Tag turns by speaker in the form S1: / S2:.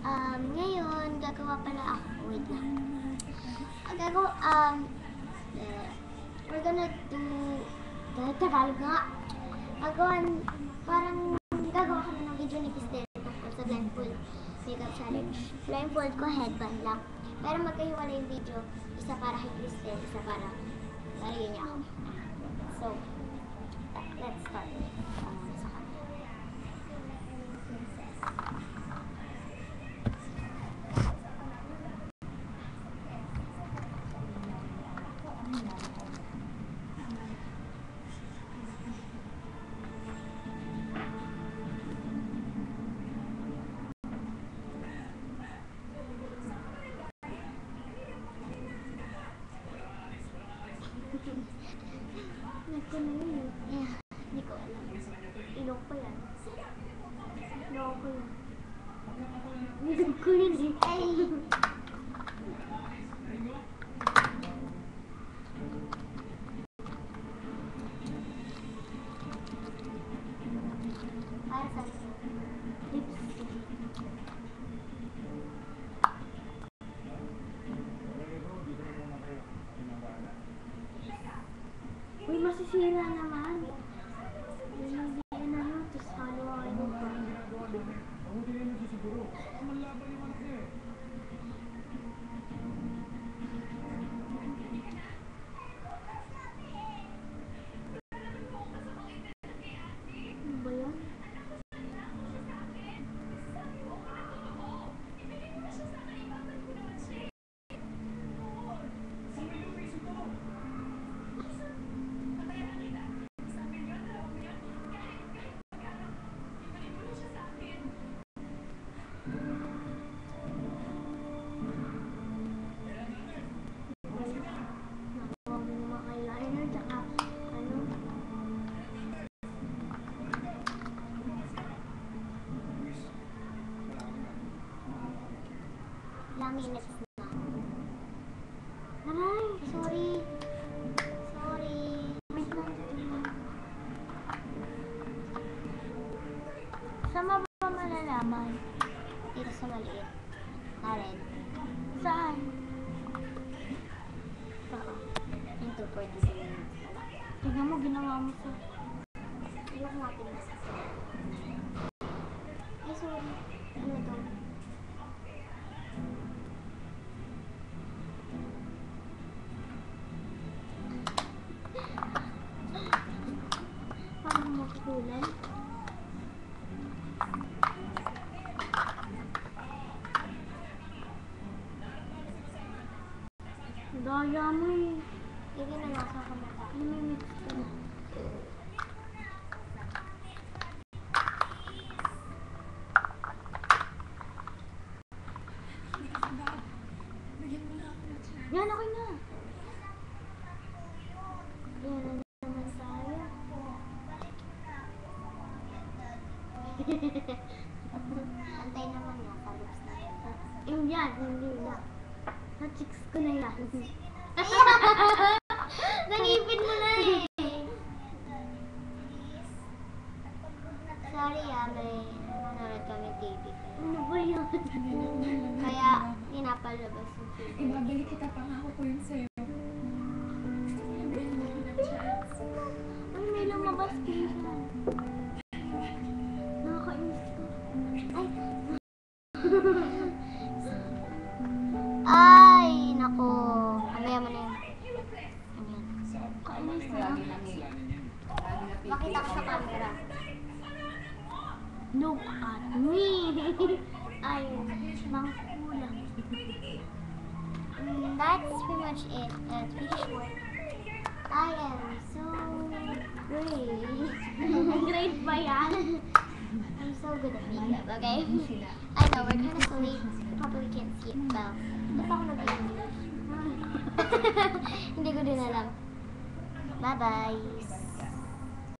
S1: Ngayon, gagawa pala ako. Wait lang. We're gonna do, Tagalog nga. Parang gagawa kami ng video ni Christelle tungkol sa blindfold makeup challenge. Blindfold ko, headband lang. Pero magkahiwala yung video. Isa para kay Christelle, isa para yun niya ako. So, let's start. Sa camera. Nagko na yun eh. Hindi ko alam. Ilok ko yan. Ilok ko yan. Ilok ko yun eh. Ay! Para sa lipstick. Uy, masisira naman. Hindi na yun. Tapos halo-halo pa. Ano ba yan? Minutes na. Aray, sorry. Wait lang. Saan ba malalaman? Dito sa maliit. Na red. Saan? Saka. Yung 2.2 minutes. Tignan mo, ginawa mo sa... Ayoko natin nasa. Ay, sorry. Ano to? Parang magkulang. Daya mo eh. Hindi na nasa kamata. Mimimix ko na. Yan, okay na. Yan na naman tayo. Antay naman yan, sa lips na yan. Yan, hindi na. Sa cheeks ko na yan. Nangipin mo na eh. Sorry may nanonood kami TV. Ano ba yun? Kaya, pinapalabas yung TV.
S2: Ibabalik kita pa nga ako po yun sa'yo.
S1: Ay, may lumabas dito. Nakakainis ko. Ay! Ay, nako. Kamaya mo na yun. Kainis na. Makita ko sa camera. Look at me! Ay, mangkulang. That's pretty much it. It's pretty short. I am so great. Great ba yan? I'm so good at makeup, okay? I know, we're kind of late. You probably can't see it well. Ba't ako nag-English? Hindi ko din alam. Bye-bye.